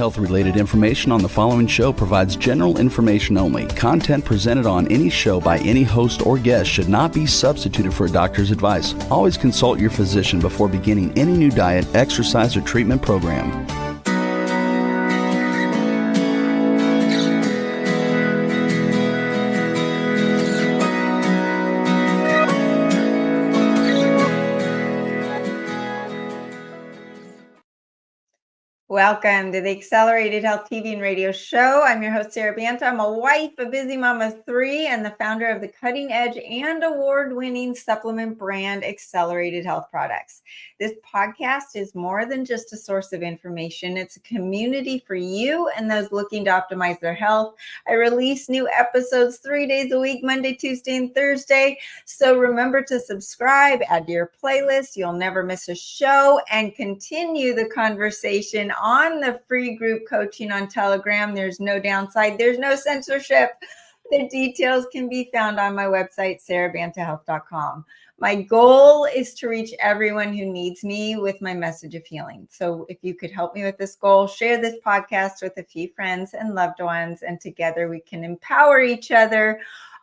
health-related information on the following show provides general information only. Content presented on any show by any host or guest should not be substituted for a doctor's advice. Always consult your physician before beginning any new diet, exercise, or treatment program. Welcome to the Accelerated Health TV and Radio Show. I'm your host, Sara Banta. I'm a wife, a busy mama of 3, and the founder of the cutting edge and award-winning supplement brand, Accelerated Health Products. This podcast is more than just a source of information. It's a community for you and those looking to optimize their health. I release new episodes 3 days a week, Monday, Tuesday, and Thursday. So remember to subscribe, add to your playlist. You'll never miss a show, and continue the conversation on the free group coaching on Telegram. There's no downside. There's no censorship. The details can be found on my website, sarabantahealth.com. My goal is to reach everyone who needs me with my message of healing. So if you could help me with this goal, share this podcast with a few friends and loved ones, and together we can empower each other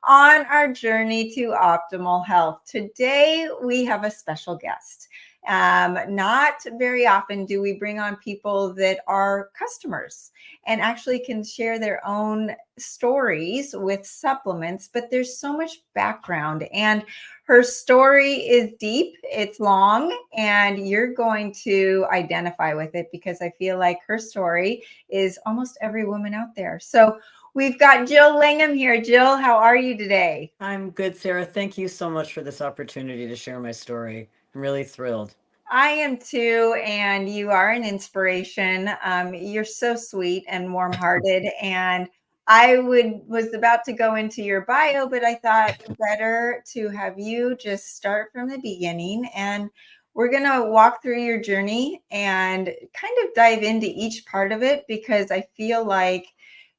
on our journey to optimal health. Today, we have a special guest. Not very often do we bring on people that are customers and actually can share their own stories with supplements, but there's so much background, and her story is deep, it's long, and you're going to identify with it because I feel like her story is almost every woman out there. So we've got Jill Langham here. Jill, how are you today? I'm good, Sara. Thank you so much for this opportunity to share my story. I'm really thrilled. I am too, and you are an inspiration. You're so sweet and warm-hearted, and I was about to go into your bio, but I thought better to have you just start from the beginning, and we're going to walk through your journey and kind of dive into each part of it because I feel like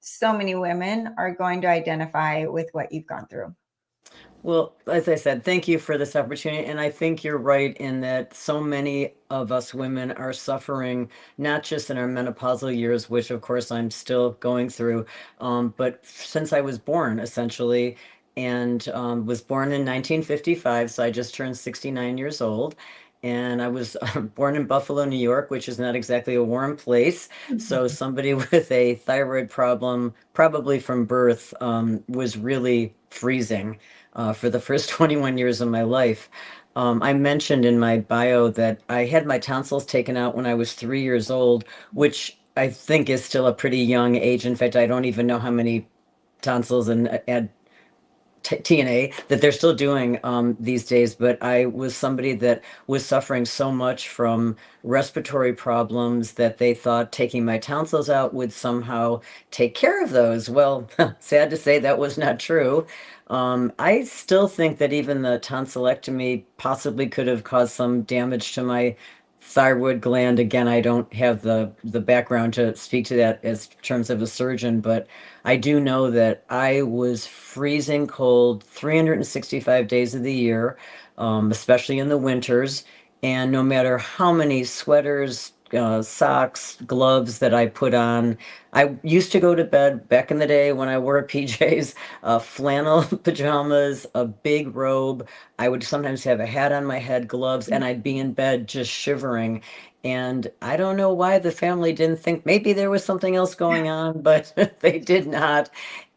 so many women are going to identify with what you've gone through. Well, as I said, thank you for this opportunity. And I think you're right in that so many of us women are suffering, not just in our menopausal years, which of course I'm still going through, but since I was born essentially, and was born in 1955. So I just turned 69 years old. And I was born in Buffalo, New York, which is not exactly a warm place. So somebody with a thyroid problem, probably from birth, was really freezing for the first 21 years of my life. I mentioned in my bio that I had my tonsils taken out when I was 3 years old, which I think is still a pretty young age. In fact, I don't even know how many tonsils and TNA that they're still doing these days, but I was somebody that was suffering so much from respiratory problems that they thought taking my tonsils out would somehow take care of those. Well, sad to say that was not true. I still think that even the tonsillectomy possibly could have caused some damage to my thyroid gland. Again, I don't have the background to speak to that as terms of a surgeon, but I do know that I was freezing cold 365 days of the year, especially in the winters. And no matter how many sweaters, socks, gloves that I put on, I used to go to bed back in the day when I wore PJs, flannel pajamas, a big robe. I would sometimes have a hat on my head, gloves, and I'd be in bed just shivering. And I don't know why the family didn't think maybe there was something else going on, but they did not.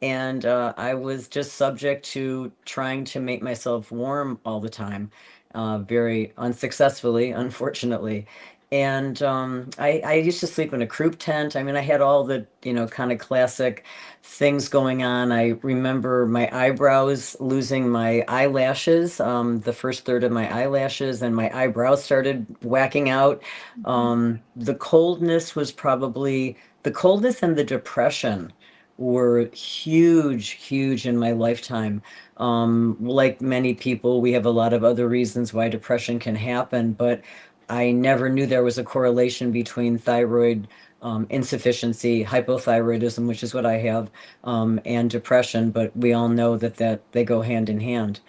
And I was just subject to trying to make myself warm all the time, very unsuccessfully, unfortunately. And I used to sleep in a croup tent. I mean, I had all the, kind of classic things going on. I remember my eyebrows, losing my eyelashes, the first third of my eyelashes, and my eyebrows started whacking out. The coldness was probably, the coldness and the depression were huge in my lifetime. Like many people, we have a lot of other reasons why depression can happen, but I never knew there was a correlation between thyroid insufficiency, hypothyroidism, which is what I have, and depression, but we all know that they go hand in hand.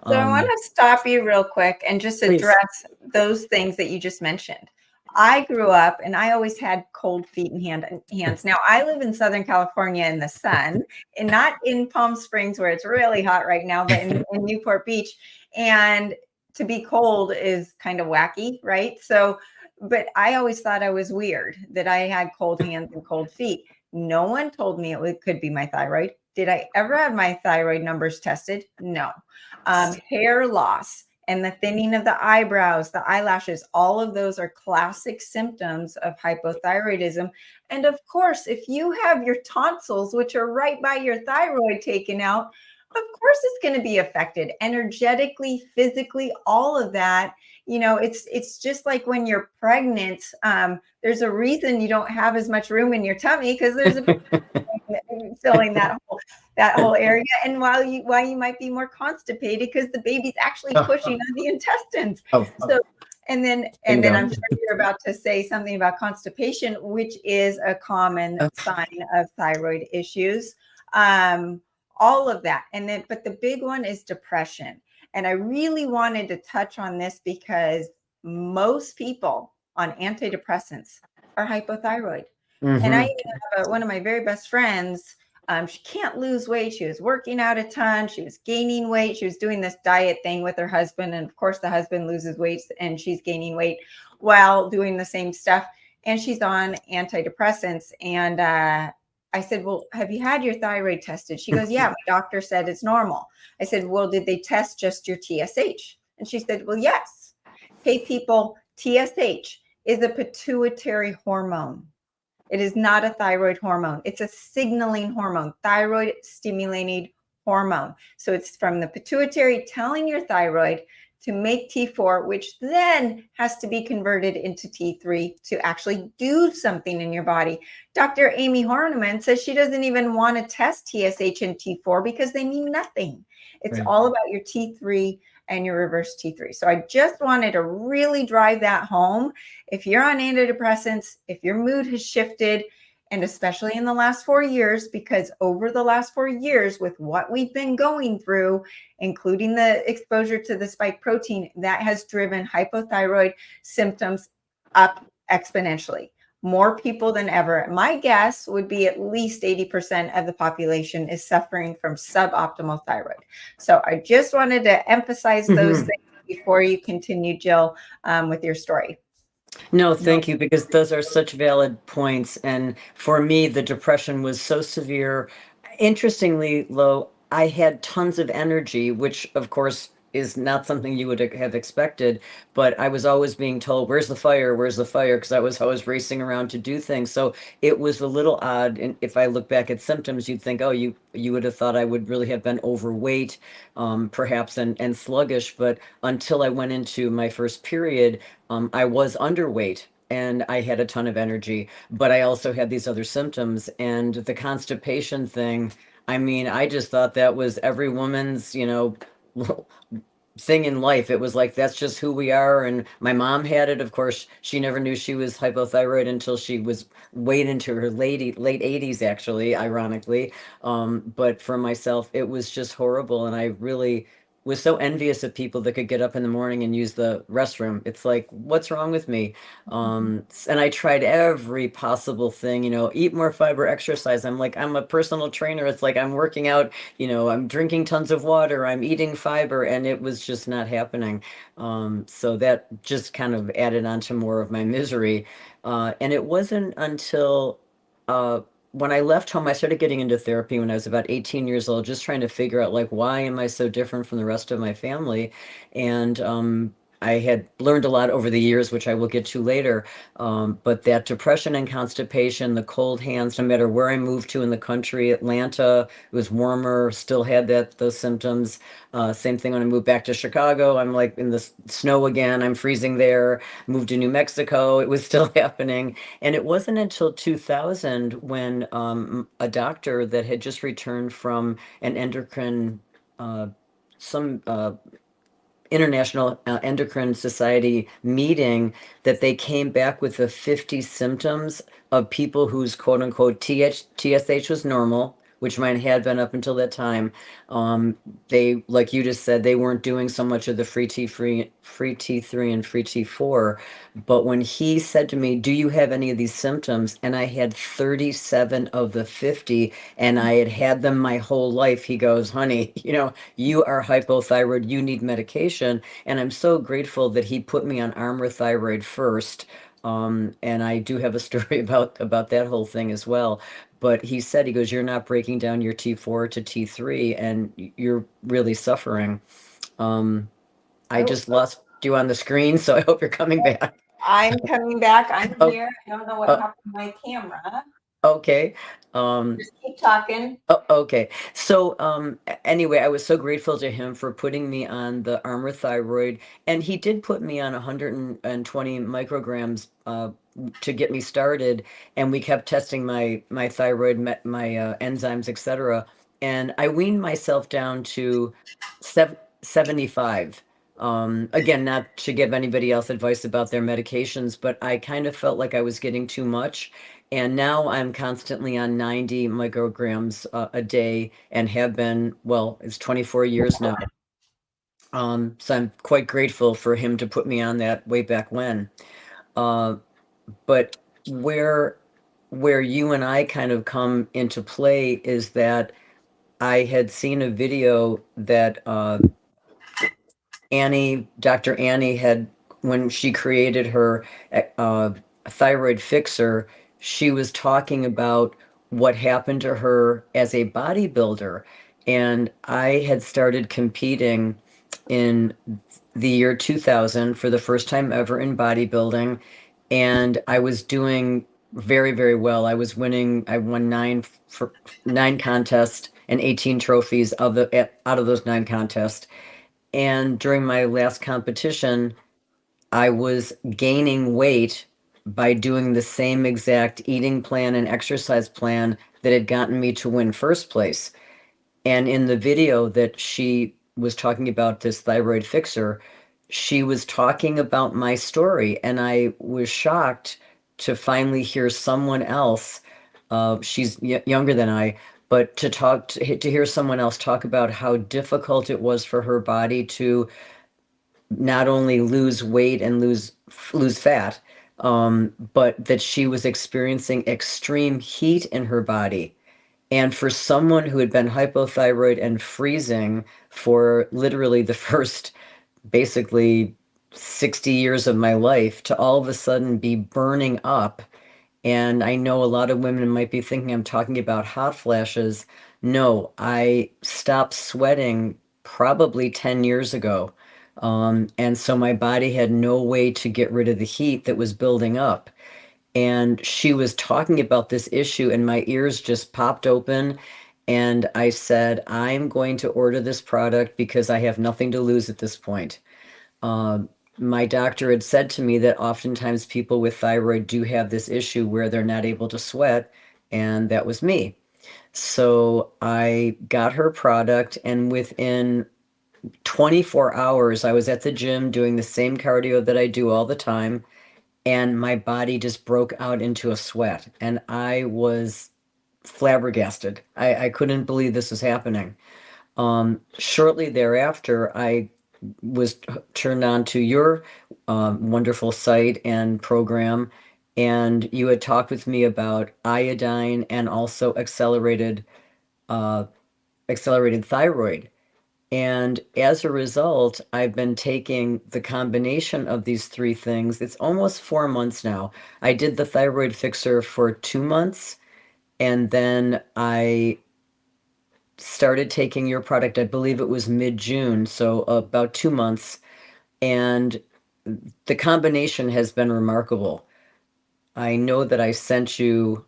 So I want to stop you real quick and just Please. address those things that you just mentioned. I grew up and I always had cold feet and hands. Now I live in Southern California in the sun, and not in Palm Springs where it's really hot right now, but in Newport Beach. And to be cold is kind of wacky, right? So, but I always thought I was weird that I had cold hands and cold feet. No one told me it could be my thyroid. Did I ever have my thyroid numbers tested? No. Hair loss and the thinning of the eyebrows, the eyelashes, all of those are classic symptoms of hypothyroidism. And of course, if you have your tonsils, which are right by your thyroid, taken out, of course it's going to be affected energetically, physically, all of that. It's just like when you're pregnant, there's a reason you don't have as much room in your tummy, because there's a filling that whole area, and why you might be more constipated because the baby's actually pushing on the intestines. So and then I'm sure you're about to say something about constipation, which is a common sign of thyroid issues. All of that. And then, but the big one is depression. And I really wanted to touch on this because most people on antidepressants are hypothyroid. And I have one of my very best friends. She can't lose weight. She was working out a ton. She was gaining weight. She was doing this diet thing with her husband. And of course, the husband loses weight and she's gaining weight while doing the same stuff. And she's on antidepressants. And I said, well, have you had your thyroid tested? She goes, yeah, my doctor said it's normal. I said, well, did they test just your TSH? And she said, well, yes. Hey, people, TSH is a pituitary hormone. It is not a thyroid hormone. It's a signaling hormone, thyroid stimulating hormone. So it's from the pituitary telling your thyroid to make T4, which then has to be converted into T3 to actually do something in your body. Dr. Amy Horniman says she doesn't even want to test TSH and T4 because they mean nothing. It's all about your T3 and your reverse T3. So I just wanted to really drive that home. If you're on antidepressants, if your mood has shifted, and especially in the last 4 years, because over the last 4 years, with what we've been going through, including the exposure to the spike protein, that has driven hypothyroid symptoms up exponentially. More people than ever. My guess would be at least 80% of the population is suffering from suboptimal thyroid. So I just wanted to emphasize those things before you continue, Jill, with your story. No, thank you, because those are such valid points. And for me, the depression was so severe. Interestingly, Lo, I had tons of energy, which of course is not something you would have expected, but I was always being told, where's the fire? Where's the fire? Because I was always racing around to do things. So it was a little odd. And if I look back at symptoms, you'd think, oh, you would have thought I would really have been overweight, perhaps, and sluggish. But until I went into my first period, I was underweight and I had a ton of energy, but I also had these other symptoms. And the constipation thing, I mean, I just thought that was every woman's, thing in life. It was like, that's just who we are. And my mom had it. Of course, she never knew she was hypothyroid until she was way into her late 80s, actually, ironically. But for myself, it was just horrible. And I really was so envious of people that could get up in the morning and use the restroom. It's like, what's wrong with me? And I tried every possible thing, eat more fiber, exercise. I'm like, I'm a personal trainer. It's like I'm working out, I'm drinking tons of water, I'm eating fiber, and it was just not happening. So that just kind of added on to more of my misery. And it wasn't until when I left home, I started getting into therapy when I was about 18 years old, just trying to figure out, like, why am I so different from the rest of my family? And I had learned a lot over the years, which I will get to later. But that depression and constipation, the cold hands, no matter where I moved to in the country, Atlanta, it was warmer, still had those symptoms. Same thing when I moved back to Chicago, I'm like in the snow again, I'm freezing there. Moved to New Mexico, it was still happening. And it wasn't until 2000 when a doctor that had just returned from an endocrine, some International Endocrine Society meeting, that they came back with the 50 symptoms of people whose quote unquote TSH was normal, which mine had been up until that time. They, like you just said, they weren't doing so much of the free T3 and free T4. But when he said to me, "Do you have any of these symptoms?" and I had 37 of the 50, and I had had them my whole life, he goes, "Honey, you are hypothyroid. You need medication." And I'm so grateful that he put me on Armour Thyroid first. And I do have a story about that whole thing as well. But he said, he goes, "You're not breaking down your T4 to T3, and you're really suffering." I Oh, just lost you on the screen, so I hope you're coming back. I'm coming back. I'm Oh, here. I don't know what happened to my camera. okay. Just keep talking. Okay. So, anyway, I was so grateful to him for putting me on the Armour Thyroid, and he did put me on 120 micrograms to get me started, and we kept testing my thyroid, my enzymes, etc. And I weaned myself down to 75. Again, not to give anybody else advice about their medications, but I kind of felt like I was getting too much. And now I'm constantly on 90 micrograms a day and have been, well, it's 24 years now. So I'm quite grateful for him to put me on that way back when. Uh, but where you and I kind of come into play is that I had seen a video that Dr. Annie had, when she created her thyroid fixer, she was talking about what happened to her as a bodybuilder. And I had started competing in the year 2000 for the first time ever in bodybuilding. And I was doing very, very well. I won nine contests and 18 trophies out of those nine contests. And during my last competition, I was gaining weight by doing the same exact eating plan and exercise plan that had gotten me to win first place. And in the video that she was talking about this thyroid fixer, she was talking about my story. And I was shocked to finally hear someone else, she's younger than I, but to hear someone else talk about how difficult it was for her body to not only lose weight and lose fat, but that she was experiencing extreme heat in her body. And for someone who had been hypothyroid and freezing for literally the first basically 60 years of my life, to all of a sudden be burning up. And I know a lot of women might be thinking I'm talking about hot flashes. No, I stopped sweating probably 10 years ago. And so my body had no way to get rid of the heat that was building up. And she was talking about this issue, and my ears just popped open. And I said, "I'm going to order this product because I have nothing to lose at this point." My doctor had said to me that oftentimes people with thyroid do have this issue where they're not able to sweat, and that was me. So I got her product, and within 24 hours, I was at the gym doing the same cardio that I do all the time, and my body just broke out into a sweat, and I was flabbergasted. I couldn't believe this was happening. Shortly thereafter, I was turned on to your wonderful site and program, and you had talked with me about iodine and also uh, accelerated thyroid. And as a result, I've been taking the combination of these three things. It's almost 4 months now. I did the thyroid fixer for 2 months, and then I started taking your product, I believe it was mid-June, so about 2 months. And the combination has been remarkable. I know that I sent you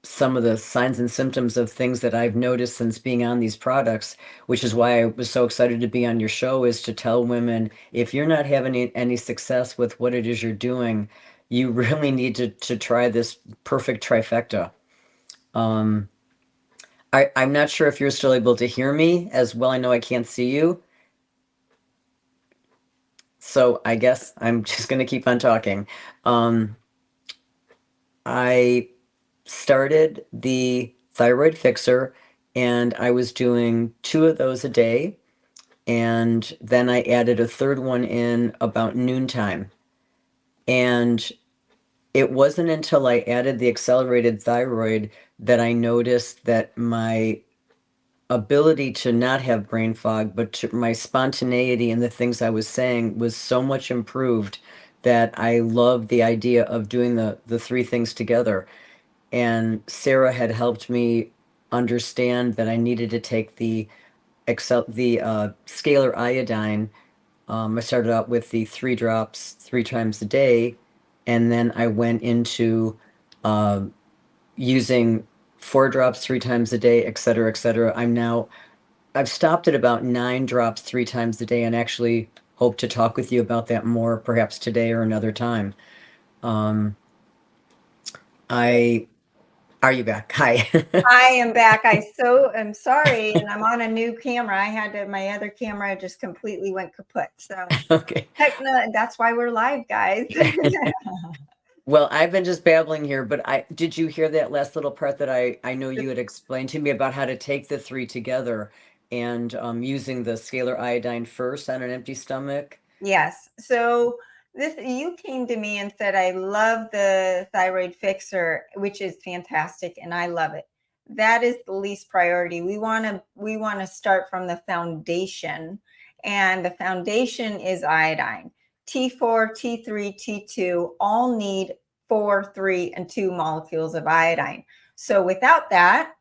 some of the signs and symptoms of things that I've noticed since being on these products, which is why I was so excited to be on your show, is to tell women, if you're not having any success with what it is you're doing, you really need to try this perfect trifecta. I'm not sure if you're still able to hear me as well. I know I can't see you. So I guess I'm just going to keep on talking. I started the thyroid fixer, and I was doing 2 of those a day. And then I added a third one in about noontime. And it wasn't until I added the accelerated thyroid that I noticed that my ability to not have brain fog, but my spontaneity and the things I was saying was so much improved that I love the idea of doing the 3 things together. And Sara had helped me understand that I needed to take the scalar iodine. I started out with the 3 drops 3 times a day, and then I went into uh, using 4 drops 3 times a day, et cetera, et cetera. I've stopped at about 9 drops 3 times a day, and actually hope to talk with you about that more, perhaps today or another time. I Are you back? Hi. I am back. I so am sorry, and I'm on a new camera. My other camera just completely went kaput. So Okay. that's why we're live, guys. Well, I've been just babbling here, but did you hear that last little part that I know you had explained to me about how to take the 3 together and using the scalar iodine first on an empty stomach? Yes. So you came to me and said, I love the thyroid fixer, which is fantastic, and I love it. That is the least priority. We want to start from the foundation, and the foundation is iodine. T4, T3, T2 all need 4, 3, and 2 molecules of iodine. So without that,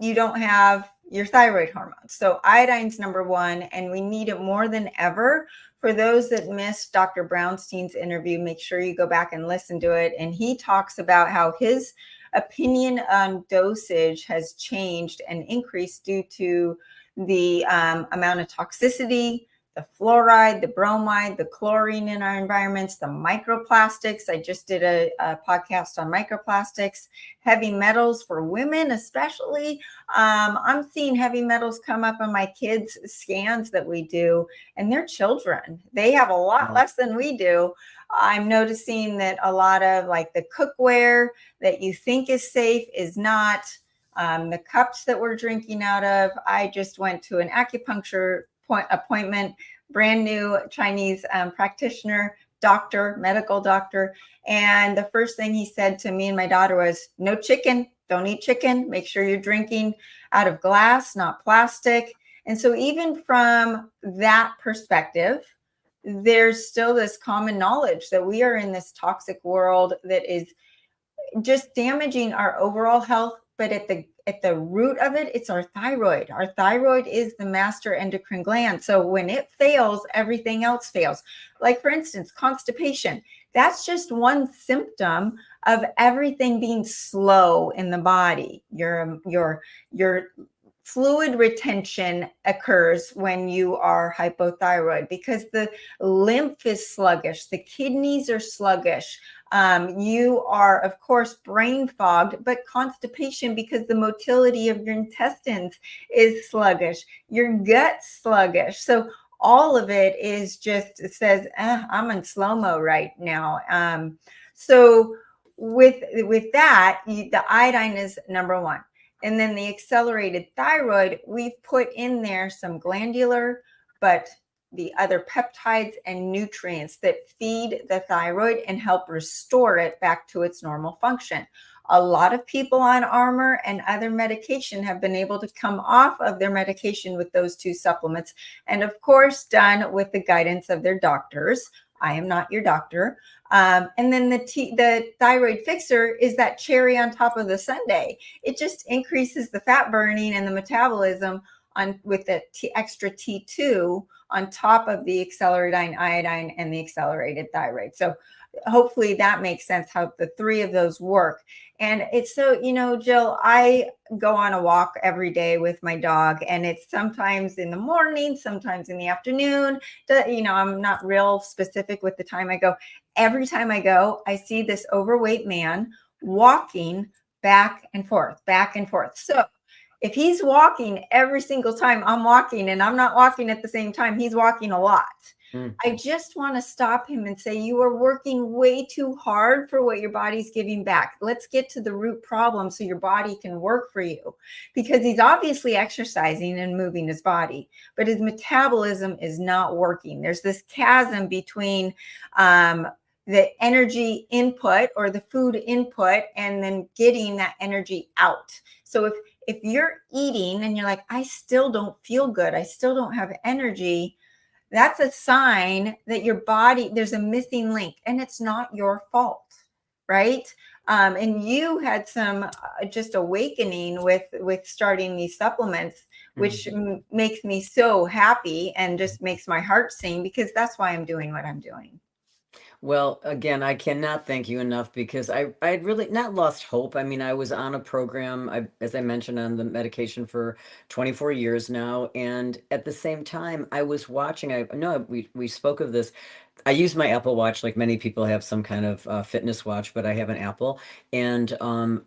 you don't have your thyroid hormones. So iodine's number 1, and we need it more than ever. For those that missed Dr. Brownstein's interview, make sure you go back and listen to it. And he talks about how his opinion on dosage has changed and increased due to the amount of toxicity, the fluoride, the bromide, the chlorine in our environments, the microplastics. I just did a podcast on microplastics, heavy metals for women, especially. I'm seeing heavy metals come up on my kids' scans that we do, and they're children. They have a lot less than we do. I'm noticing that a lot of like the cookware that you think is safe is not. The cups that we're drinking out of. I just went to an acupuncture appointment, brand new Chinese practitioner, doctor, medical doctor. And the first thing he said to me and my daughter was, no chicken, don't eat chicken. Make sure you're drinking out of glass, not plastic. And so even from that perspective, there's still this common knowledge that we are in this toxic world that is just damaging our overall health. But at the root of it, it's our thyroid. Our thyroid is the master endocrine gland. So when it fails, everything else fails. Like, for instance, constipation. That's just one symptom of everything being slow in the body. Your fluid retention occurs when you are hypothyroid because the lymph is sluggish, the kidneys are sluggish. You are, of course, brain fogged, but constipation because the motility of your intestines is sluggish, your gut's sluggish. So all of it is just, it says, I'm in slow-mo right now. So with that, the iodine is number 1. And then the accelerated thyroid, we've put in there some glandular, but the other peptides and nutrients that feed the thyroid and help restore it back to its normal function. A lot of people on Armour and other medication have been able to come off of their medication with those 2 supplements. And of course, done with the guidance of their doctors. I am not your doctor. And then the thyroid fixer is that cherry on top of the sundae. It just increases the fat burning and the metabolism with the extra T2 on top of the accelerated iodine and the accelerated thyroid. So hopefully that makes sense how the 3 of those work. And it's so, Jill, I go on a walk every day with my dog, and it's sometimes in the morning, sometimes in the afternoon. I'm not real specific with the time I go. Every time I go, I see this overweight man walking back and forth, back and forth. So if he's walking every single time I'm walking and I'm not walking at the same time, he's walking a lot. I just want to stop him and say, you are working way too hard for what your body's giving back. Let's get to the root problem so your body can work for you. Because he's obviously exercising and moving his body, but his metabolism is not working. There's this chasm between the energy input or the food input and then getting that energy out. So if you're eating and you're like, I still don't feel good, I still don't have energy, that's a sign that your body, there's a missing link, and it's not your fault, right? And you had some just awakening with starting these supplements, which makes me so happy and just makes my heart sing, because that's why I'm doing what I'm doing. Well, again, I cannot thank you enough, because I had really not lost hope. I mean, I was on a program, as I mentioned, on the medication for 24 years now. And at the same time, I was watching, I know we spoke of this. I use my Apple Watch, like many people have some kind of fitness watch, but I have an Apple. And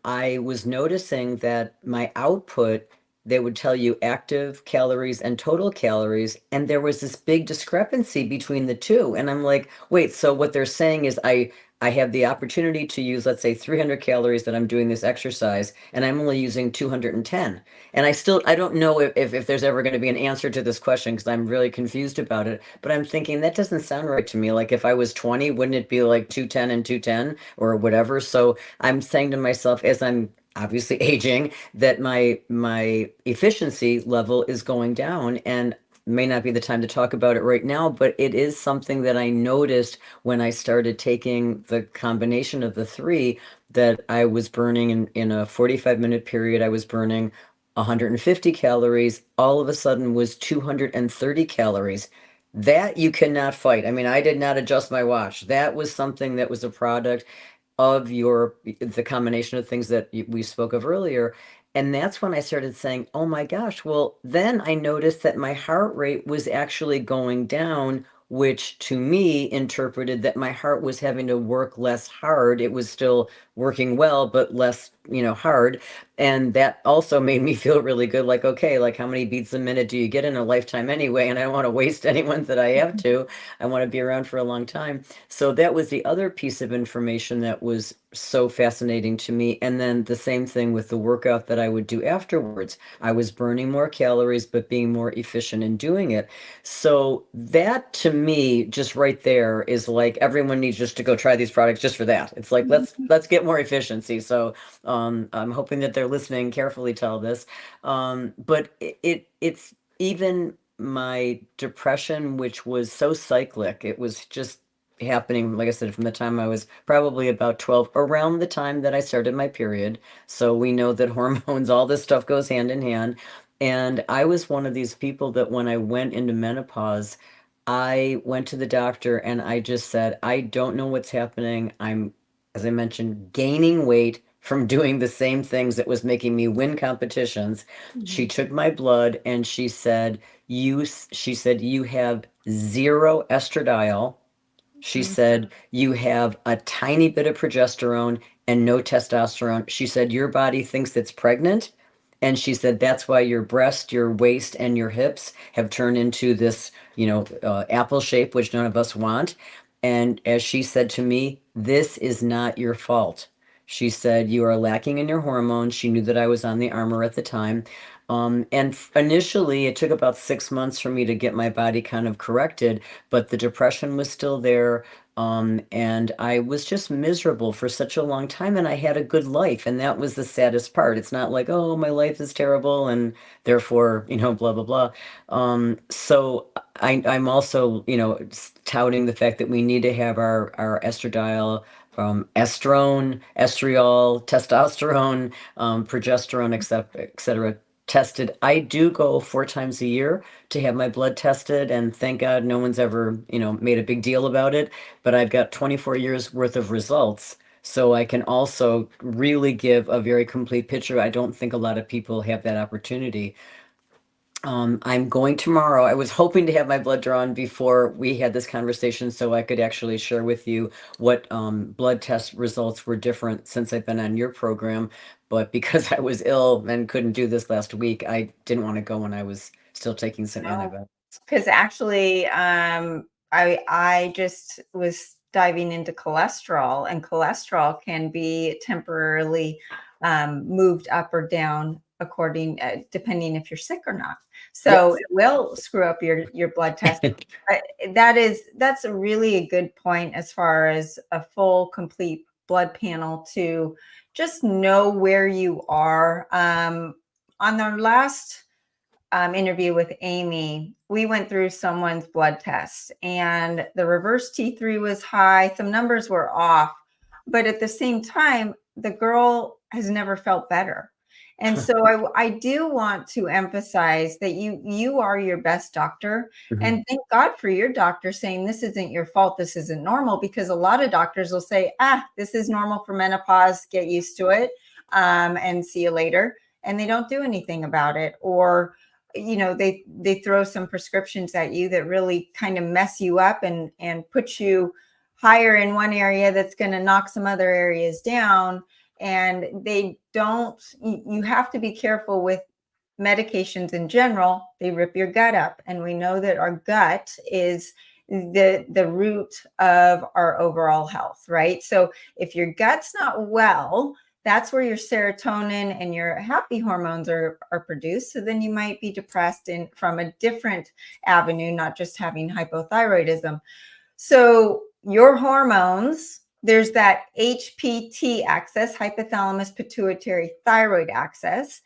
I was noticing that my output, they would tell you active calories and total calories, and there was this big discrepancy between the two. And I'm like, wait, so what they're saying is I have the opportunity to use, let's say, 300 calories that I'm doing this exercise, and I'm only using 210. And I don't know if there's ever going to be an answer to this question, because I'm really confused about it. But I'm thinking that doesn't sound right to me. Like if I was 20, wouldn't it be like 210 and 210 or whatever? So I'm saying to myself, as I'm obviously aging, that my efficiency level is going down. And may not be the time to talk about it right now, but it is something that I noticed when I started taking the combination of the three, that I was burning in a 45-minute period, I was burning 150 calories, all of a sudden was 230 calories. That you cannot fight. I mean, I did not adjust my watch. That was something that was a product of the combination of things that we spoke of earlier. And that's when I started saying, oh my gosh, well, then I noticed that my heart rate was actually going down, which to me interpreted that my heart was having to work less hard. It was still working well, but less, hard. And that also made me feel really good. Like, okay, like how many beats a minute do you get in a lifetime anyway? And I don't want to waste anyone's that I have to. I want to be around for a long time. So that was the other piece of information that was so fascinating to me. And then the same thing with the workout that I would do afterwards. I was burning more calories, but being more efficient in doing it. So that to me, just right there, is like everyone needs just to go try these products just for that. It's like let's get more efficiency. So I'm hoping that they're listening carefully to all this. But it's even my depression, which was so cyclic, it was just happening, like I said, from the time I was probably about 12, around the time that I started my period. So we know that hormones, all this stuff goes hand in hand. And I was one of these people that when I went into menopause, I went to the doctor and I just said, I don't know what's happening. I'm, as I mentioned, gaining weight from doing the same things that was making me win competitions. She took my blood and she said, you have zero estradiol. She said, you have a tiny bit of progesterone and no testosterone. She said, your body thinks it's pregnant. And she said, that's why your breast, your waist, and your hips have turned into this, apple shape, which none of us want. And as she said to me, this is not your fault. She said, you are lacking in your hormones. She knew that I was on the armor at the time. And initially, it took about 6 months for me to get my body kind of corrected, but the depression was still there. And I was just miserable for such a long time, and I had a good life. And that was the saddest part. It's not like, oh, my life is terrible, and therefore, blah, blah, blah. So I'm also, touting the fact that we need to have our estradiol, estrone, estriol, testosterone, progesterone, et cetera, tested. I do go 4 times a year to have my blood tested, and thank God no one's ever, made a big deal about it. But I've got 24 years worth of results, so I can also really give a very complete picture. I don't think a lot of people have that opportunity. I'm going tomorrow. I was hoping to have my blood drawn before we had this conversation so I could actually share with you what blood test results were different since I've been on your program. But because I was ill and couldn't do this last week, I didn't want to go when I was still taking some antibiotics. Because actually, I just was diving into cholesterol, and cholesterol can be temporarily moved up or down according depending if you're sick or not. So Yes. it will screw up your blood test. That's a really a good point as far as a full complete blood panel to just know where you are. On our last interview with Amy, we went through someone's blood tests and the reverse T3 was high. Some numbers were off, but at the same time, the girl has never felt better. And so I do want to emphasize that you are your best doctor. Mhm. And thank God for your doctor saying this isn't your fault, this isn't normal, because a lot of doctors will say, this is normal for menopause, get used to it, and see you later. And they don't do anything about it. Or they throw some prescriptions at you that really kind of mess you up and put you higher in one area that's going to knock some other areas down. And they don't, you have to be careful with medications in general. They rip your gut up, and we know that our gut is the root of our overall health, right? So if your gut's not well, that's where your serotonin and your happy hormones are produced. So then you might be depressed from a different avenue, not just having hypothyroidism. So your hormones, there's that HPT axis, hypothalamus pituitary thyroid axis,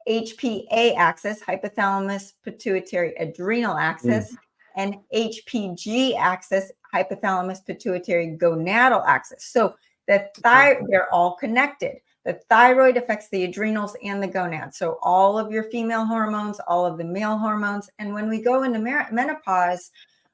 HPA axis, hypothalamus pituitary adrenal axis, and HPG axis, hypothalamus pituitary gonadal axis. So they're all connected. The thyroid affects the adrenals and the gonads. So all of your female hormones, all of the male hormones. And when we go into menopause,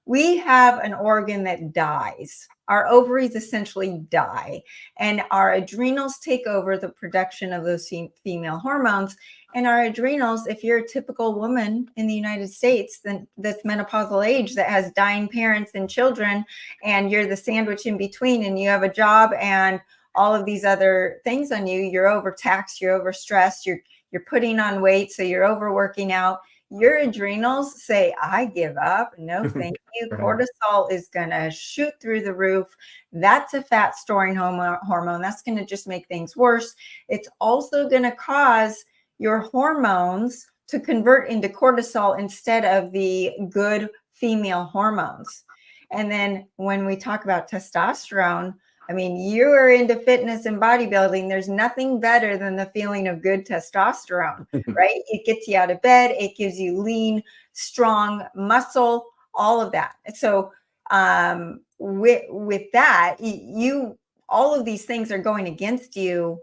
we have an organ that dies. Our ovaries essentially die, and our adrenals take over the production of those female hormones. And our adrenals, if you're a typical woman in the United States, then that's menopausal age that has dying parents and children, and you're the sandwich in between, and you have a job and all of these other things on you, you're overtaxed, you're overstressed, you're putting on weight, so you're overworking out. Your adrenals say, I give up. No, thank you. Right. Cortisol is going to shoot through the roof. That's a fat storing hormone. That's going to just make things worse. It's also going to cause your hormones to convert into cortisol instead of the good female hormones. And then when we talk about testosterone, I mean, you are into fitness and bodybuilding. There's nothing better than the feeling of good testosterone, right? It gets you out of bed. It gives you lean, strong muscle, all of that. So with that, all of these things are going against you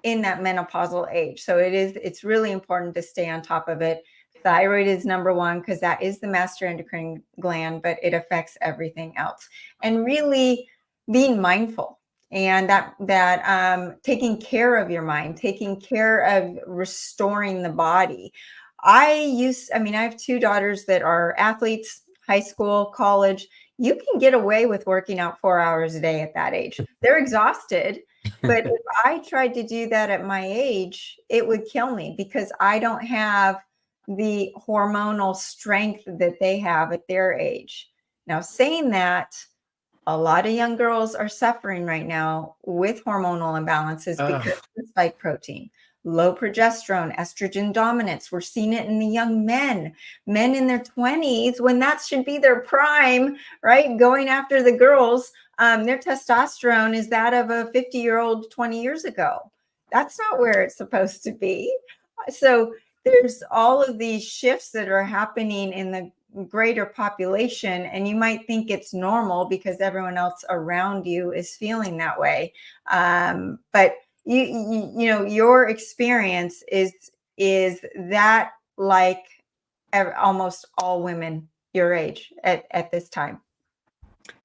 in that menopausal age. So it's really important to stay on top of it. Thyroid is number one because that is the master endocrine gland, but it affects everything else. And really being mindful, and that taking care of your mind, taking care of restoring the body. I have two daughters that are athletes, high school, college. You can get away with working out 4 hours a day at that age. They're exhausted. But if I tried to do that at my age, it would kill me because I don't have the hormonal strength that they have at their age. Now, saying that, a lot of young girls are suffering right now with hormonal imbalances because of the spike protein, low progesterone, estrogen dominance. We're seeing it in the young men in their 20s when that should be their prime, right? Going after the girls. Their testosterone is that of a 50-year-old 20 years ago. That's not where it's supposed to be. So there's all of these shifts that are happening in the greater population, and you might think it's normal because everyone else around you is feeling that way. But you know, your experience is that like almost all women your age at this time.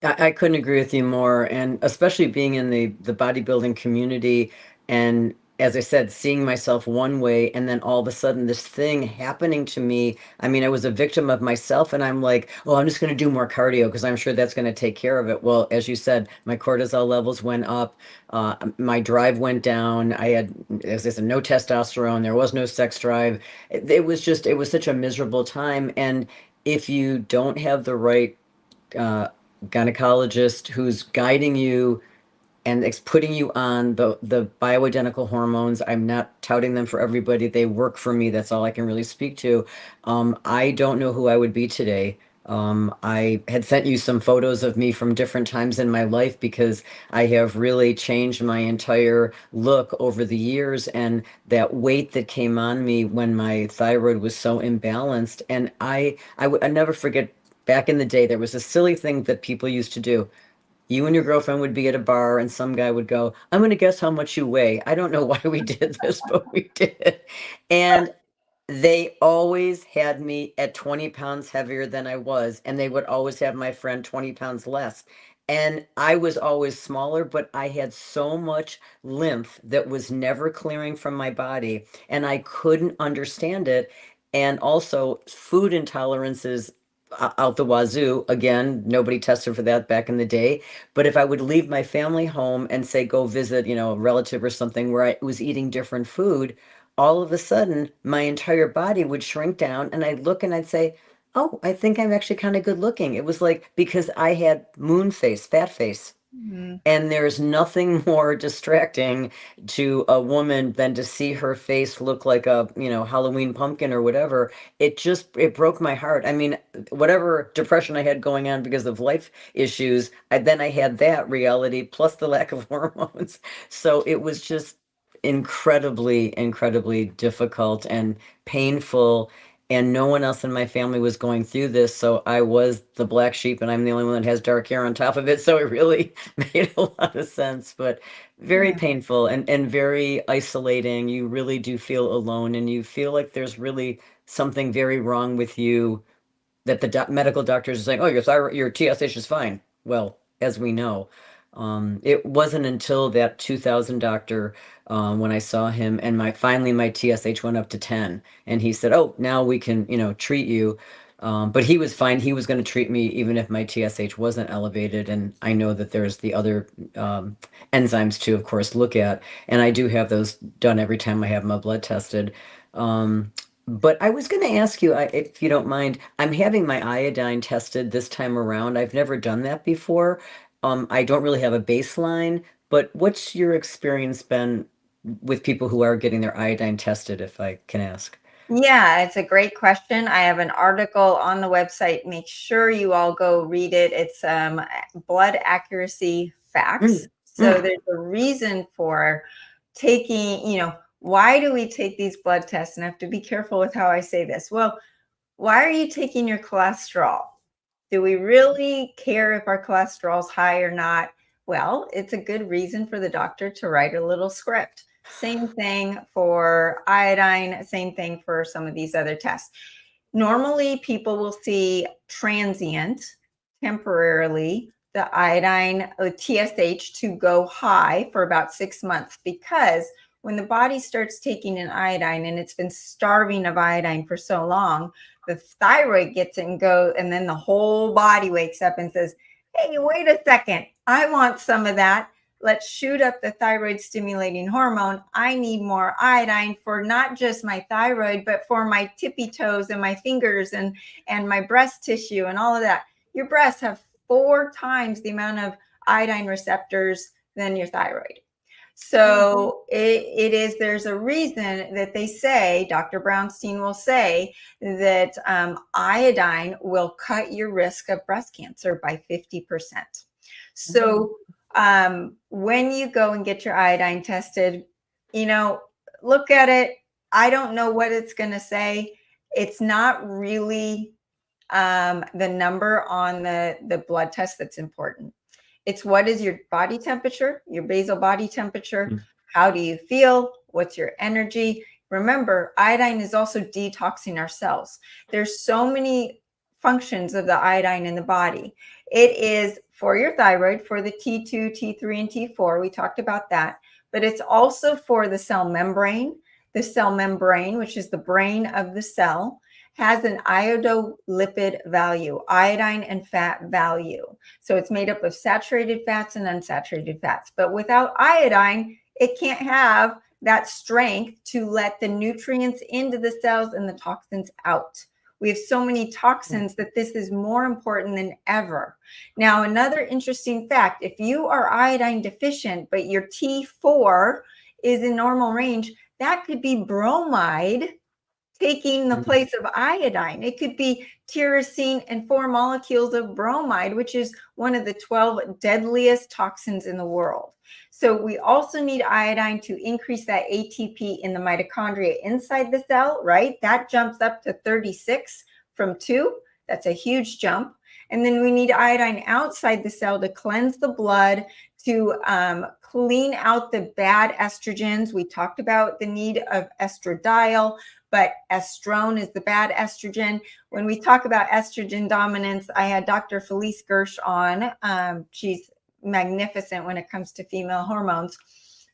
I couldn't agree with you more, and especially being in the bodybuilding community, and as I said, seeing myself one way, and then all of a sudden this thing happening to me. I mean, I was a victim of myself, and I'm like, oh, I'm just going to do more cardio because I'm sure that's going to take care of it. Well, as you said, my cortisol levels went up, my drive went down. I had, as I said, no testosterone. There was no sex drive. It was such a miserable time, and if you don't have the right gynecologist who's guiding you and it's putting you on the bioidentical hormones. I'm not touting them for everybody. They work for me. That's all I can really speak to. I don't know who I would be today. I had sent you some photos of me from different times in my life because I have really changed my entire look over the years, and that weight that came on me when my thyroid was so imbalanced. And I never forget, back in the day, there was a silly thing that people used to do. You and your girlfriend would be at a bar and some guy would go, I'm going to guess how much you weigh. I don't know why we did this, but we did. And they always had me at 20 pounds heavier than I was, and they would always have my friend 20 pounds less. And I was always smaller, but I had so much lymph that was never clearing from my body, and I couldn't understand it. And also, food intolerances out the wazoo. Again, nobody tested for that back in the day. But if I would leave my family home and say, go visit, a relative or something where I was eating different food, all of a sudden my entire body would shrink down and I'd look and I'd say, oh, I think I'm actually kind of good looking. It was like because I had moon face, fat face. Mhm. And there's nothing more distracting to a woman than to see her face look like a, Halloween pumpkin or whatever. It broke my heart. I mean, whatever depression I had going on because of life issues, then I had that reality plus the lack of hormones. So it was just incredibly, incredibly difficult and painful. And no one else in my family was going through this. So I was the black sheep, and I'm the only one that has dark hair on top of it. So it really made a lot of sense, but very Yeah. painful and very isolating. You really do feel alone, and you feel like there's really something very wrong with you, that the medical doctors are saying, oh, your thyroid, your TSH is fine. Well, as we know, it wasn't until that 2000 doctor, when I saw him, and finally my TSH went up to 10, and he said, oh, now we can, treat you. But he was fine. He was going to treat me even if my TSH wasn't elevated. And I know that there's the other enzymes to, of course, look at. And I do have those done every time I have my blood tested. But I was going to ask you, if you don't mind, I'm having my iodine tested this time around. I've never done that before. I don't really have a baseline, but what's your experience been with people who are getting their iodine tested, if I can ask? Yeah, it's a great question. I have an article on the website. Make sure you all go read it. It's blood accuracy facts. Mm, So mm. there's a reason for taking, why do we take these blood tests? And I have to be careful with how I say this. Well, why are you taking your cholesterol? Do we really care if our cholesterol is high or not? Well, it's a good reason for the doctor to write a little script. Same thing for iodine, same thing for some of these other tests. Normally, people will see transient, temporarily, the iodine, TSH, to go high for about 6 months, because when the body starts taking an iodine and it's been starving of iodine for so long, the thyroid gets it and go, and then the whole body wakes up and says, hey, wait a second, I want some of that. Let's shoot up the thyroid stimulating hormone. I need more iodine for not just my thyroid, but for my tippy toes and my fingers and my breast tissue and all of that. Your breasts have 4 times the amount of iodine receptors than your thyroid. So there's a reason that they say, Dr. Brownstein will say that iodine will cut your risk of breast cancer by 50%. So when you go and get your iodine tested, look at it. I don't know what it's going to say. It's not really the number on the blood test that's important. It's what is your body temperature, your basal body temperature? How do you feel? What's your energy? Remember, iodine is also detoxing our cells. There's so many functions of the iodine in the body. It is for your thyroid, for the T2, T3, and T4. We talked about that. But it's also for the cell membrane. The cell membrane, which is the brain of the cell, has an iodolipid value, iodine and fat value. So it's made up of saturated fats and unsaturated fats. But without iodine, it can't have that strength to let the nutrients into the cells and the toxins out. We have so many toxins that this is more important than ever. Now, another interesting fact, if you are iodine deficient, but your T4 is in normal range, that could be bromide taking the place of iodine. It could be tyrosine and 4 molecules of bromide, which is one of the 12 deadliest toxins in the world. So we also need iodine to increase that ATP in the mitochondria inside the cell, right? That jumps up to 36 from 2. That's a huge jump. And then we need iodine outside the cell to cleanse the blood, to clean out the bad estrogens. We talked about the need of estradiol, but estrone is the bad estrogen. When we talk about estrogen dominance, I had Dr. Felice Gersh on. She's magnificent when it comes to female hormones.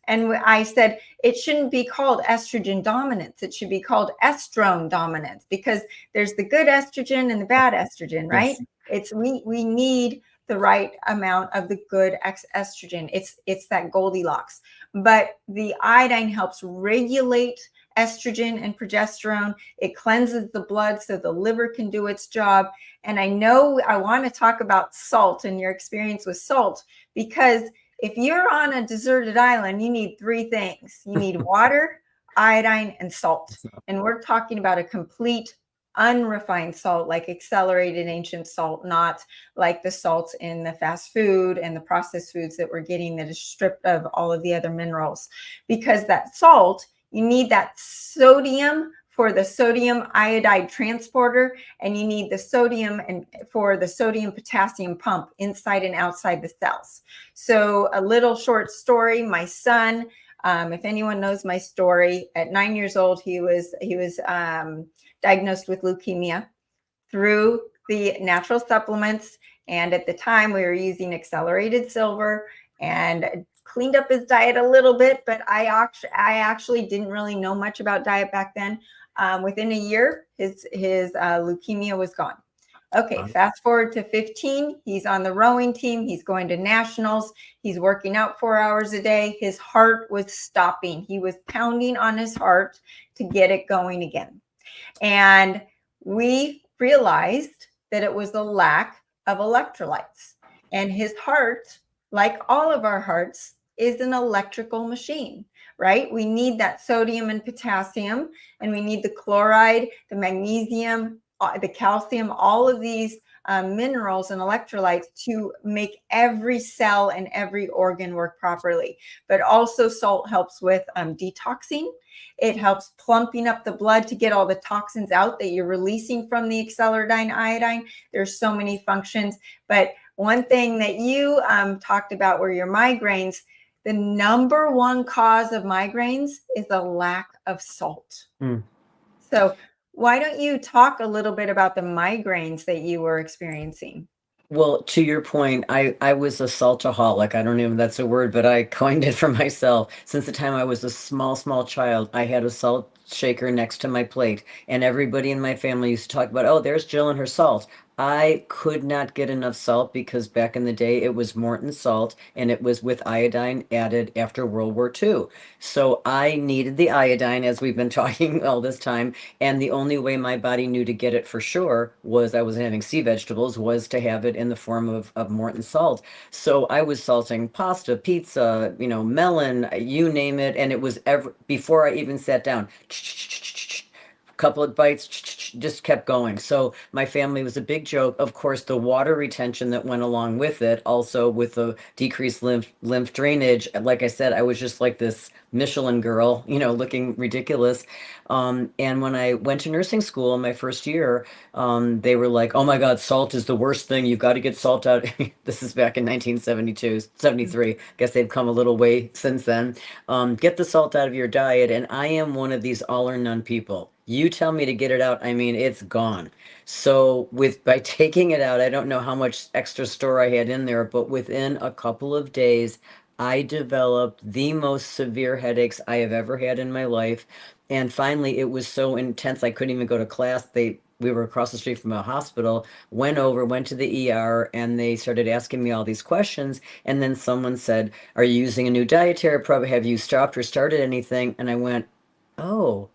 And I said, it shouldn't be called estrogen dominance. It should be called estrone dominance, because there's the good estrogen and the bad estrogen, right? Yes. We need the right amount of the good estrogen. It's that Goldilocks. But the iodine helps regulate estrogen and progesterone. It cleanses the blood so the liver can do its job. And I know I want to talk about salt and your experience with salt, because if you're on a deserted island, you need 3 things. You need water, iodine, and salt. And we're talking about a complete unrefined salt, like accelerated ancient salt, not like the salts in the fast food and the processed foods that we're getting that is stripped of all of the other minerals. Because that salt, you need that sodium for the sodium iodide transporter, and you need the sodium and for the sodium potassium pump inside and outside the cells. So a little short story, my son, if anyone knows my story, at 9 years old, he was diagnosed with leukemia through the natural supplements. And at the time we were using accelerated silver and cleaned up his diet a little bit, but I actually didn't really know much about diet back then. Within a year, his leukemia was gone. Okay, fast forward to 15, he's on the rowing team, he's going to nationals, he's working out 4 hours a day. His heart was stopping. He was pounding on his heart to get it going again. And we realized that it was the lack of electrolytes. And his heart, like all of our hearts, is an electrical machine, right? We need that sodium and potassium, and we need the chloride, the magnesium, the calcium, all of these minerals and electrolytes to make every cell and every organ work properly. But also salt helps with detoxing. It helps plumping up the blood to get all the toxins out that you're releasing from the acceleradine iodine. There's so many functions. But one thing that you talked about were your migraines. The number one cause of migraines is a lack of salt. So why don't you talk a little bit about the migraines that you were experiencing? Well, to your point, I was a saltaholic. I don't even know if that's a word, but I coined it for myself. Since the time I was a small child, I had a salt shaker next to my plate, and everybody in my family used to talk about, oh, there's Jill and her salt. I could not get enough salt because back in the day it was Morton salt, and it was with iodine added after World War II. So I needed the iodine, as we've been talking all this time, and the only way my body knew to get it for sure was I was having sea vegetables, was to have it in the form of Morton salt. So I was salting pasta, pizza, melon, you name it, and it was before I even sat down. Couple of bites, just kept going. So my family was a big joke. Of course, the water retention that went along with it, also with the decreased lymph drainage. Like I said, I was just like this Michelin girl, looking ridiculous. And when I went to nursing school in my first year, they were like, oh my God, salt is the worst thing. You've got to get salt out. This is back in 1972, 73. Guess they've come a little way since then. Get the salt out of your diet. And I am one of these all or none people. You tell me to get it out, I mean, it's gone. So by taking it out, I don't know how much extra store I had in there, but within a couple of days, I developed the most severe headaches I have ever had in my life. And finally, it was so intense, I couldn't even go to class. We were across the street from a hospital, went to the ER, and they started asking me all these questions. And then someone said, are you using a new dietary program? Have you stopped or started anything? And I went, oh.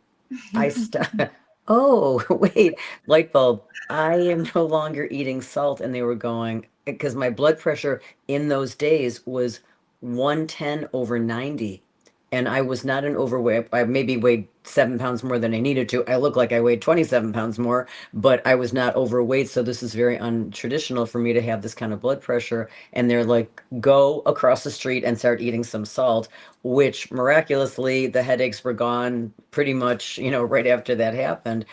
Oh, wait, light bulb. I am no longer eating salt. And they were going, because my blood pressure in those days was 110 over 90. And I was not an overweight. I maybe weighed 7 pounds more than I needed to. I look like I weighed 27 pounds more, but I was not overweight. So this is very untraditional for me to have this kind of blood pressure. And they're like, go across the street and start eating some salt, which miraculously the headaches were gone pretty much, right after that happened.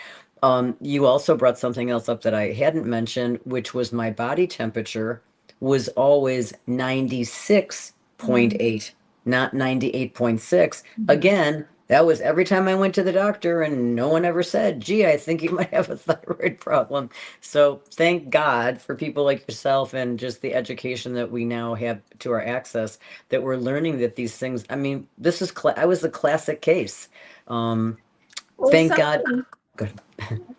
You also brought something else up that I hadn't mentioned, which was my body temperature was always Mhm. 96.8, not 98.6. Mhm. Again, that was every time I went to the doctor, and no one ever said, gee, I think you might have a thyroid problem. So thank God for people like yourself and just the education that we now have to our access, that we're learning that these things, I mean, I was the classic case. Um, Well, Thank God. something Good.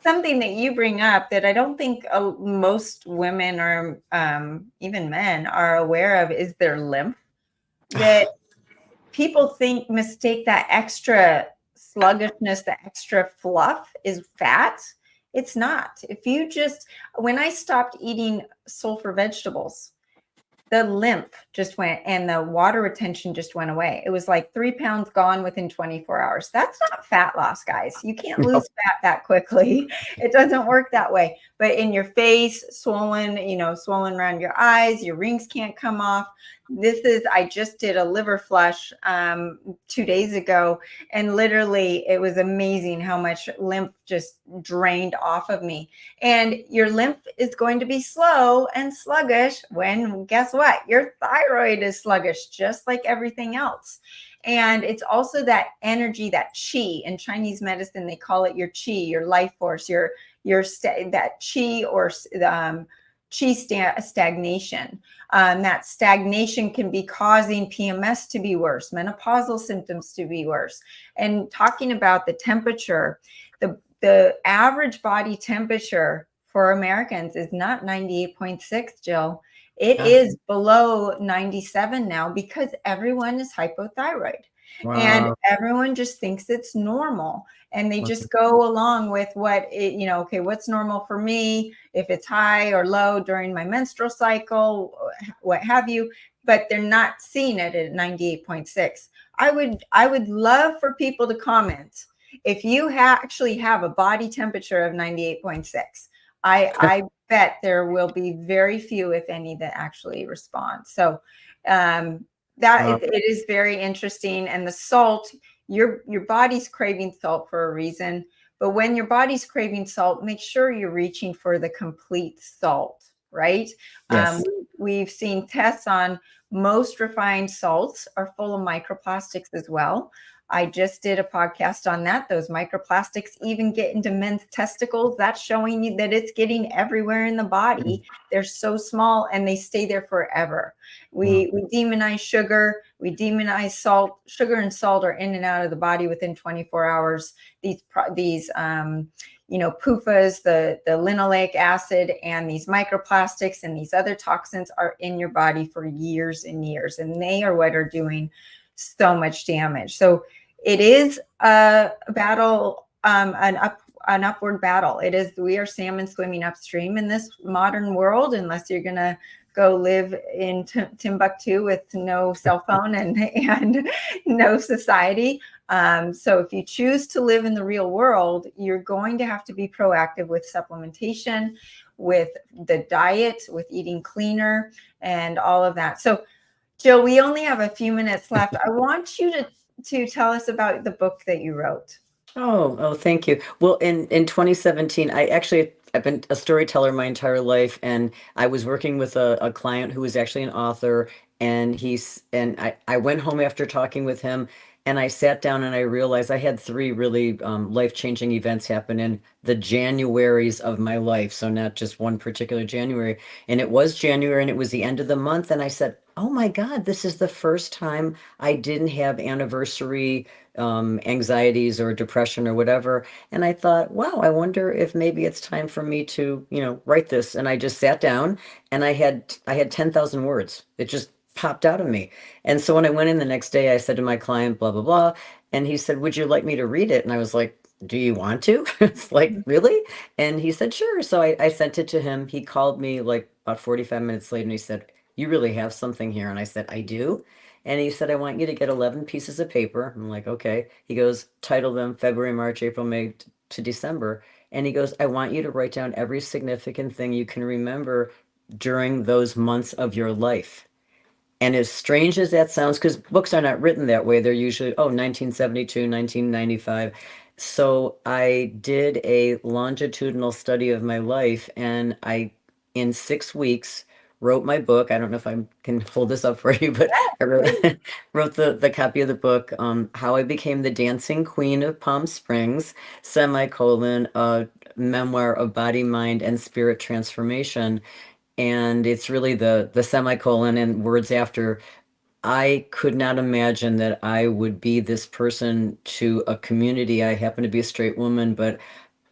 something that you bring up that I don't think most women or even men are aware of is their lymph. That people mistake that extra sluggishness, the extra fluff is fat. It's not. When I stopped eating sulfur vegetables, the lymph just went and the water retention just went away. It was like 3 pounds gone within 24 hours. That's not fat loss, guys. You can't No. lose fat that quickly. It doesn't work that way. But in your face, swollen, swollen around your eyes, your rings can't come off. I just did a liver flush 2 days ago, and literally it was amazing how much lymph just drained off of me. And your lymph is going to be slow and sluggish when, guess what? Your thyroid is sluggish, just like everything else. And it's also that energy, that chi. In Chinese medicine, they call it your chi, your life force, that chi or stagnation. That stagnation can be causing PMS to be worse, menopausal symptoms to be worse. And talking about the temperature, the average body temperature for Americans is not 98.6, Jill. It Yeah. is below 97 now because everyone is hypothyroid. And Wow. everyone just thinks it's normal. And they just go along with okay, what's normal for me, if it's high or low during my menstrual cycle, what have you, but they're not seeing it at 98.6. I would love for people to comment if you actually have a body temperature of 98.6. I bet there will be very few, if any, that actually respond. So it is very interesting. And the salt, your body's craving salt for a reason. But when your body's craving salt, make sure you're reaching for the complete salt, right? Yes. We've seen tests on most refined salts are full of microplastics as well. I just did a podcast on that. Those microplastics even get into men's testicles. That's showing you that it's getting everywhere in the body. They're so small and they stay there forever. We demonize sugar. We demonize salt. Sugar and salt are in and out of the body within 24 hours. These PUFAs, the linoleic acid, and these microplastics and these other toxins are in your body for years and years, and they are what are doing so much damage. So it is a battle, an upward battle. It is. We are salmon swimming upstream in this modern world, unless you're going to go live in Timbuktu with no cell phone and no society. So if you choose to live in the real world, you're going to have to be proactive with supplementation, with the diet, with eating cleaner, and all of that. So Jill, we only have a few minutes left. I want you to tell us about the book that you wrote. Oh, thank you. Well, in 2017, I've been a storyteller my entire life, and I was working with a client who was actually an author, and I went home after talking with him, and I sat down and I realized I had three really life-changing events happen in the Januaries of my life. So not just one particular January. And it was January and it was the end of the month. And I said, oh my God, this is the first time I didn't have anniversary anxieties or depression or whatever. And I thought, wow, I wonder if maybe it's time for me to, write this. And I just sat down and I had 10,000 words. It just popped out of me. And so when I went in the next day, I said to my client, blah, blah, blah. And he said, would you like me to read it? And I was like, do you want to? It's like, really? And he said, sure. So I sent it to him. He called me like about 45 minutes later and he said, you really have something here. And I said, I do. And he said, I want you to get 11 pieces of paper. I'm like, okay. He goes, title them February, March, April, May to December. And he goes, I want you to write down every significant thing you can remember during those months of your life. And as strange as that sounds, because books are not written that way, they're usually, 1972, 1995. So I did a longitudinal study of my life, and I, in 6 weeks, wrote my book. I don't know if I can hold this up for you, but I wrote, wrote the copy of the book, How I Became the Dancing Queen of Palm Springs, semicolon, a memoir of body, mind, and spirit transformation. And it's really the semicolon and words after. I could not imagine that I would be this person to a community. I happen to be a straight woman, but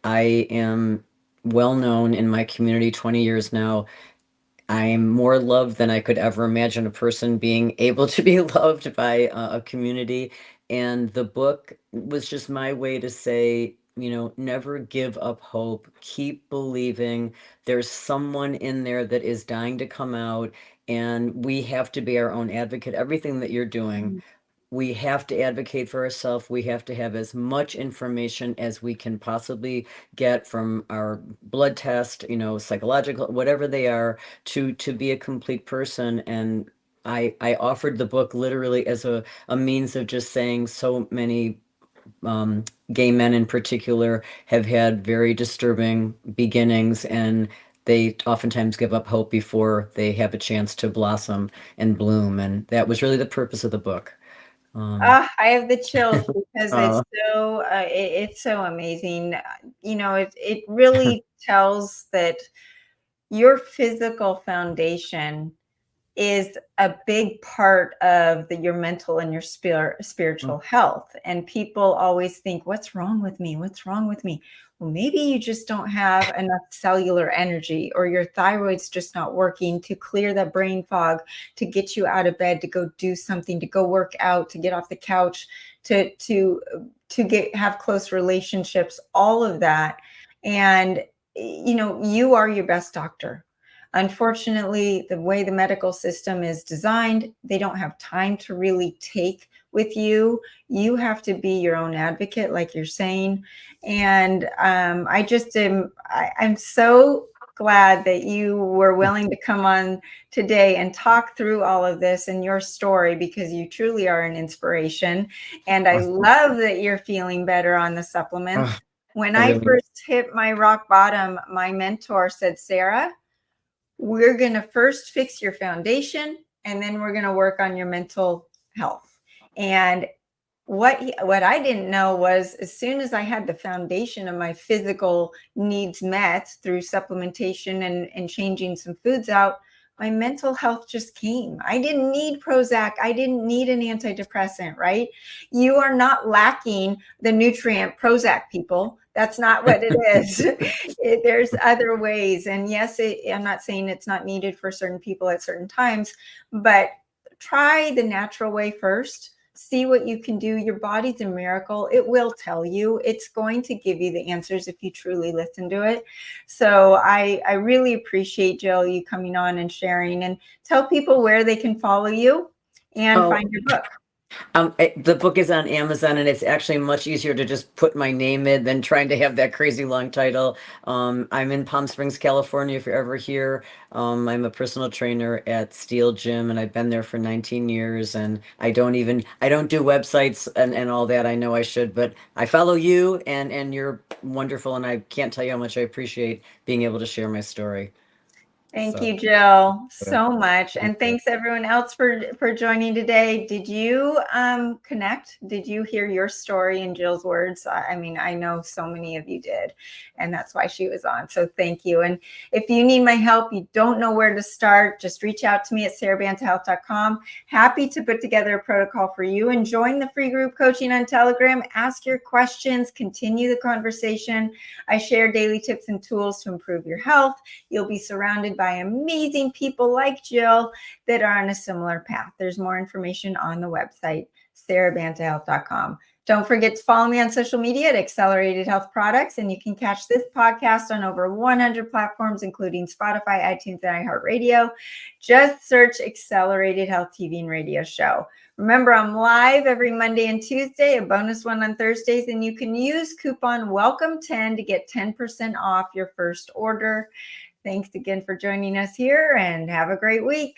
I am well known in my community 20 years now. I'm more loved than I could ever imagine a person being able to be loved by a community. And the book was just my way to say, never give up hope, keep believing. There's someone in there that is dying to come out, and we have to be our own advocate. Everything that you're doing, we have to advocate for ourselves. We have to have as much information as we can possibly get from our blood test, psychological, whatever they are, to be a complete person. And I offered the book literally as a means of just saying so many gay men in particular have had very disturbing beginnings, and they oftentimes give up hope before they have a chance to blossom and bloom. And that was really the purpose of the book. I have the chills because Uh, it's so amazing. It really tells that your physical foundation is a big part of your mental and your spiritual health. And people always think, what's wrong with me? What's wrong with me? Well, maybe you just don't have enough cellular energy, or your thyroid's just not working to clear that brain fog, to get you out of bed, to go do something, to go work out, to get off the couch, to have close relationships, all of that. And you are your best doctor. Unfortunately, the way the medical system is designed, they don't have time to really take with you. You have to be your own advocate, like you're saying. And I'm so glad that you were willing to come on today and talk through all of this and your story, because you truly are an inspiration. And I love that you're feeling better on the supplements. When I first hit my rock bottom, my mentor said, Sara, we're going to first fix your foundation, and then we're going to work on your mental health. And what I didn't know was, as soon as I had the foundation of my physical needs met through supplementation and changing some foods out, my mental health just came. I didn't need Prozac. I didn't need an antidepressant, right? You are not lacking the nutrient Prozac, people. That's not what it is. There's other ways. And yes, I'm not saying it's not needed for certain people at certain times, but try the natural way first. See what you can do. Your body's a miracle. It will tell you. It's going to give you the answers if you truly listen to it. So I really appreciate, Jill, you coming on and sharing, and tell people where they can follow you and find your book. The book is on Amazon, and it's actually much easier to just put my name in than trying to have that crazy long title. I'm in Palm Springs, California, if you're ever here. I'm a personal trainer at Steel Gym, and I've been there for 19 years. And I don't do websites and all that. I know I should, but I follow you, and you're wonderful. And I can't tell you how much I appreciate being able to share my story. Thank you, Jill, so much. And thanks everyone else for joining today. Did you connect? Did you hear your story in Jill's words? I mean, I know so many of you did, and that's why she was on. So thank you. And if you need my help, you don't know where to start, just reach out to me at sarabantahealth.com. Happy to put together a protocol for you, and join the free group coaching on Telegram. Ask your questions, continue the conversation. I share daily tips and tools to improve your health. You'll be surrounded by amazing people like Jill that are on a similar path. There's more information on the website, sarabantahealth.com. Don't forget to follow me on social media at Accelerated Health Products, and you can catch this podcast on over 100 platforms, including Spotify, iTunes, and iHeartRadio. Just search Accelerated Health TV and Radio Show. Remember, I'm live every Monday and Tuesday, a bonus one on Thursdays, and you can use coupon WELCOME10 to get 10% off your first order. Thanks again for joining us here, and have a great week.